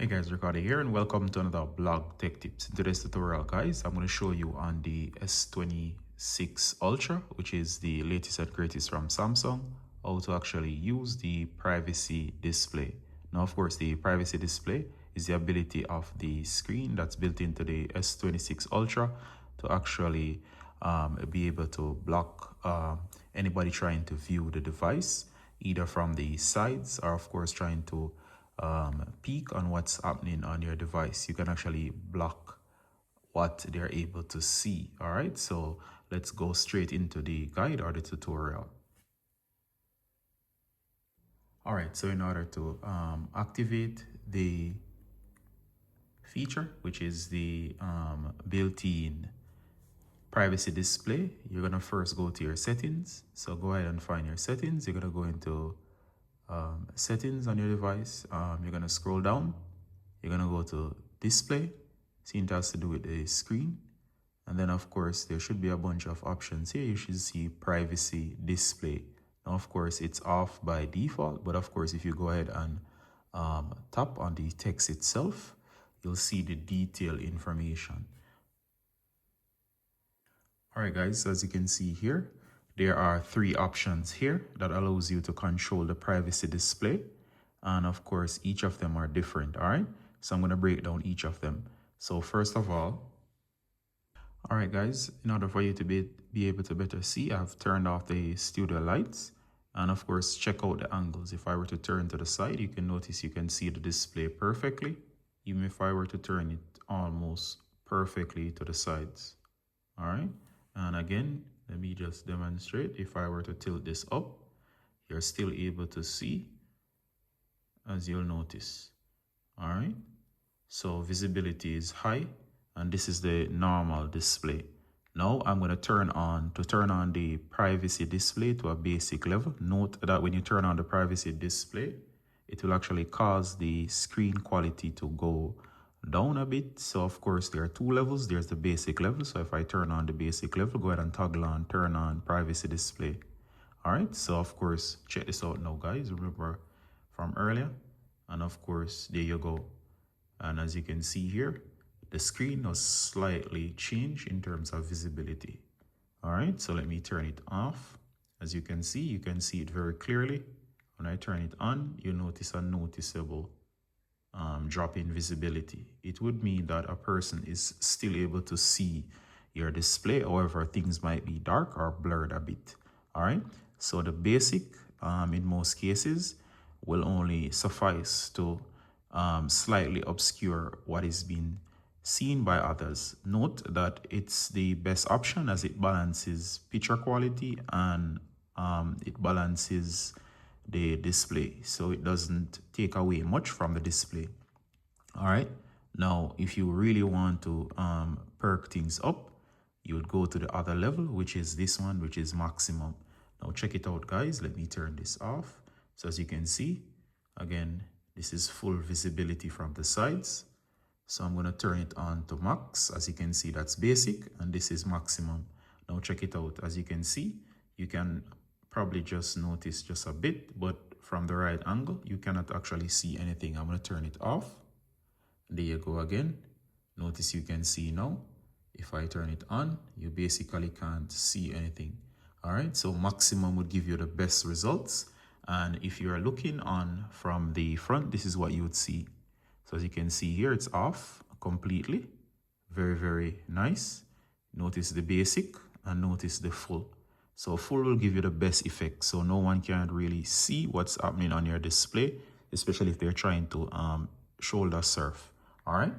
Hey guys, Ricardo here and welcome to another blog tech tips. In today's tutorial guys, I'm going to show you on the S26 Ultra, which is the latest and greatest from Samsung, how to actually use the privacy display. Now of course the privacy display is the ability of the screen that's built into the S26 Ultra to actually be able to block anybody trying to view the device either from the sides or of course trying to peek on what's happening on your device. You can actually block what they're able to see. All right, so let's go straight into the guide or the tutorial. All right, so in order to activate the feature, which is the built-in privacy display, you're gonna first go to your settings. So go ahead and find your settings. You're gonna go into settings on your device. You're gonna scroll down. You're gonna go to display. See, it has to do with the screen. And then of course there should be a bunch of options here. You should see privacy display. Now of course it's off by default, but of course if you go ahead and tap on the text itself, you'll see the detailed information. All right guys, so as you can see here, there are three options here that allows you to control the privacy display. And of course, each of them are different, all right? So I'm gonna break down each of them. So first of all right guys, in order for you to be able to better see, I've turned off the studio lights. And of course, check out the angles. If I were to turn to the side, you can notice you can see the display perfectly. Even if I were to turn it almost perfectly to the sides, all right? And again, let me just demonstrate. If I were to tilt this up, you're still able to see, as you'll notice. All right. So visibility is high, and this is the normal display. Now I'm going to turn on the privacy display to a basic level. Note that when you turn on the privacy display, it will actually cause the screen quality to go down a bit. So of course there are two levels. There's the basic level. So if I turn on the basic level, go ahead and toggle on turn on privacy display. All right, so of course check this out now guys, remember from earlier, and of course there you go. And as you can see here, the screen was slightly changed in terms of visibility. All right, so let me turn it off. As you can see it very clearly. When I turn it on, you notice a noticeable drop in visibility. It would mean that a person is still able to see your display. However, things might be dark or blurred a bit. All right. So the basic, in most cases, will only suffice to slightly obscure what is being seen by others. Note that it's the best option as it balances picture quality and it balances the display, so it doesn't take away much from the display. All right, now if you really want to perk things up, you would go to the other level, which is this one, which is maximum. Now check it out guys, let me turn this off. So as you can see, again, this is full visibility from the sides. So I'm going to turn it on to max. As you can see, that's basic and this is maximum. Now check it out. As you can see, you can probably just notice just a bit, but from the right angle, you cannot actually see anything. I'm going to turn it off. There you go again. Notice you can see now. If I turn it on, you basically can't see anything. All right, so maximum would give you the best results. And if you're looking on from the front, this is what you would see. So as you can see here, it's off completely. Very, very nice. Notice the basic and notice the full. So full will give you the best effect. So no one can really see what's happening on your display, especially if they're trying to shoulder surf. All right.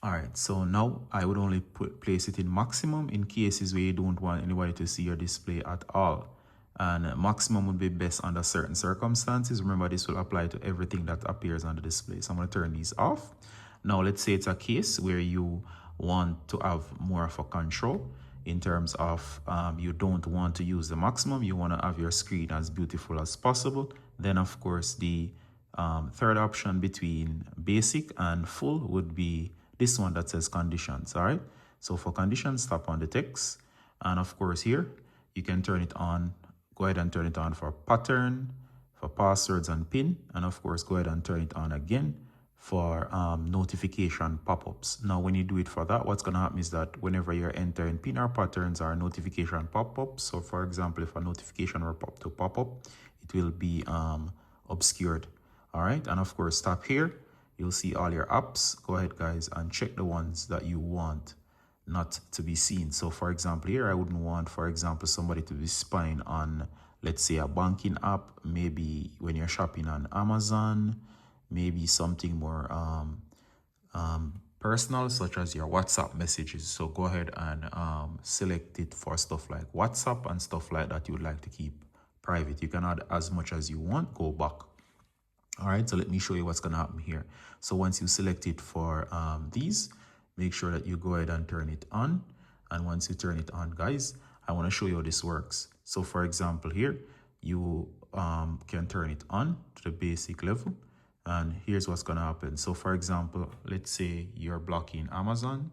All right. So now I would only place it in maximum in cases where you don't want anybody to see your display at all. And maximum would be best under certain circumstances. Remember, this will apply to everything that appears on the display. So I'm going to turn these off. Now let's say it's a case where you want to have more of a control in terms of you don't want to use the maximum, you want to have your screen as beautiful as possible. Then of course the third option between basic and full would be this one that says conditions. All right, so for conditions, tap on the text, and of course here you can turn it on. Go ahead and turn it on for pattern, for passwords and pin, and of course go ahead and turn it on again for notification pop-ups. Now, when you do it for that, what's going to happen is that whenever you're entering pin or patterns or notification pop-ups, so for example, if a notification were to pop up, it will be obscured. All right. And of course, tap here. You'll see all your apps. Go ahead, guys, and check the ones that you want not to be seen. So for example, here I wouldn't want, for example, somebody to be spying on, let's say, a banking app, maybe when you're shopping on Amazon, maybe something more personal, such as your WhatsApp messages. So go ahead and select it for stuff like WhatsApp and stuff like that you would like to keep private. You can add as much as you want, go back. All right, so let me show you what's going to happen here. So once you select it for these, make sure that you go ahead and turn it on. And once you turn it on, guys, I want to show you how this works. So for example, here, you can turn it on to the basic level. And here's what's going to happen. So for example, let's say you're blocking Amazon.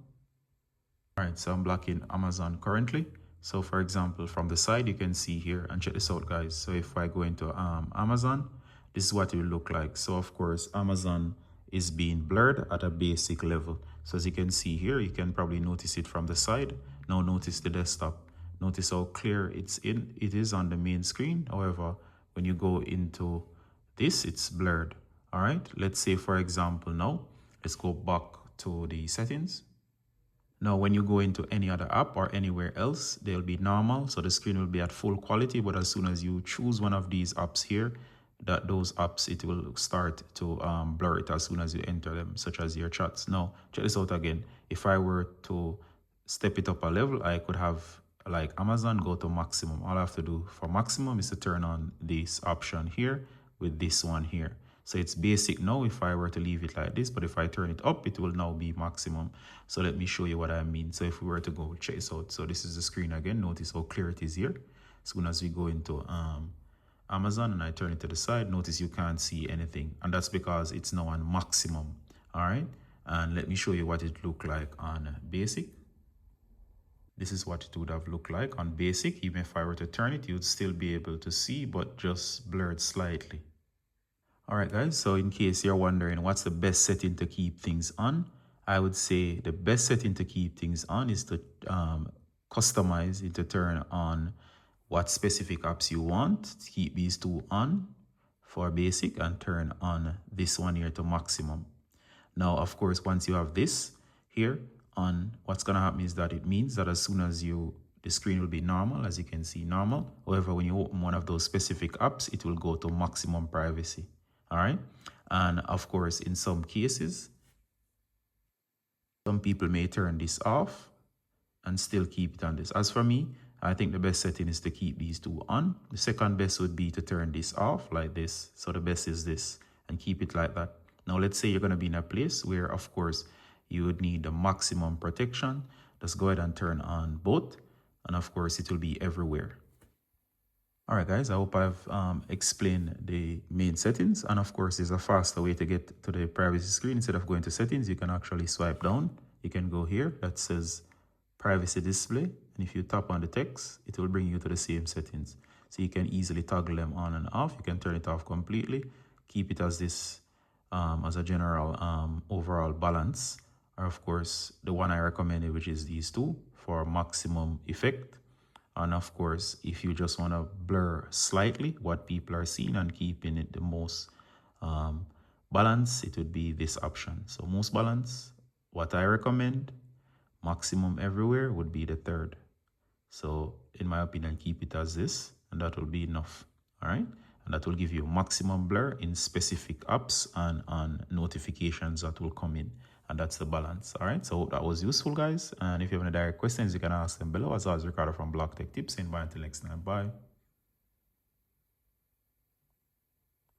All right, so I'm blocking Amazon currently. So for example, from the side, you can see here, and check this out, guys. So if I go into Amazon, this is what it will look like. So of course, Amazon is being blurred at a basic level. So as you can see here, you can probably notice it from the side. Now notice the desktop. Notice how clear it is on the main screen. However, when you go into this, it's blurred. All right, let's say for example, now let's go back to the settings. Now, when you go into any other app or anywhere else, they'll be normal. So the screen will be at full quality. But as soon as you choose one of these apps here, those apps, it will start to blur it as soon as you enter them, such as your chats. Now, check this out again. If I were to step it up a level, I could have, like Amazon, go to maximum. All I have to do for maximum is to turn on this option here with this one here. So it's basic now if I were to leave it like this, but if I turn it up, it will now be maximum. So let me show you what I mean. So if we were to go check this out, so this is the screen again. Notice how clear it is here. As soon as we go into Amazon and I turn it to the side, notice you can't see anything. And that's because it's now on maximum. All right. And let me show you what it looked like on basic. This is what it would have looked like on basic. Even if I were to turn it, you'd still be able to see, but just blurred slightly. All right, guys, so in case you're wondering what's the best setting to keep things on, I would say the best setting to keep things on is to customize it to turn on what specific apps you want. To keep these two on for basic and turn on this one here to maximum. Now, of course, once you have this here on, what's going to happen is that it means that as soon as the screen will be normal, as you can see, normal. However, when you open one of those specific apps, it will go to maximum privacy. All right. And of course, in some cases, some people may turn this off and still keep it on this. As for me, I think the best setting is to keep these two on. The second best would be to turn this off like this. So the best is this and keep it like that. Now, let's say you're going to be in a place where, of course, you would need the maximum protection. Just go ahead and turn on both. And of course, it will be everywhere. All right, guys, I hope I've explained the main settings. And of course, there's a faster way to get to the privacy screen. Instead of going to settings, you can actually swipe down. You can go here that says privacy display. And if you tap on the text, it will bring you to the same settings. So you can easily toggle them on and off. You can turn it off completely. Keep it as this, as a general overall balance. Or of course, the one I recommended, which is these two for maximum effect. And of course, if you just want to blur slightly what people are seeing and keeping it the most balance, it would be this option. So most balance, what I recommend, maximum everywhere would be the third. So in my opinion, keep it as this, and that will be enough. All right. And that will give you maximum blur in specific apps and on notifications that will come in. And that's the balance. All right. So that was useful, guys. And if you have any direct questions, you can ask them below. As always, Ricardo from Block Tech Tips. And bye until next time. Bye.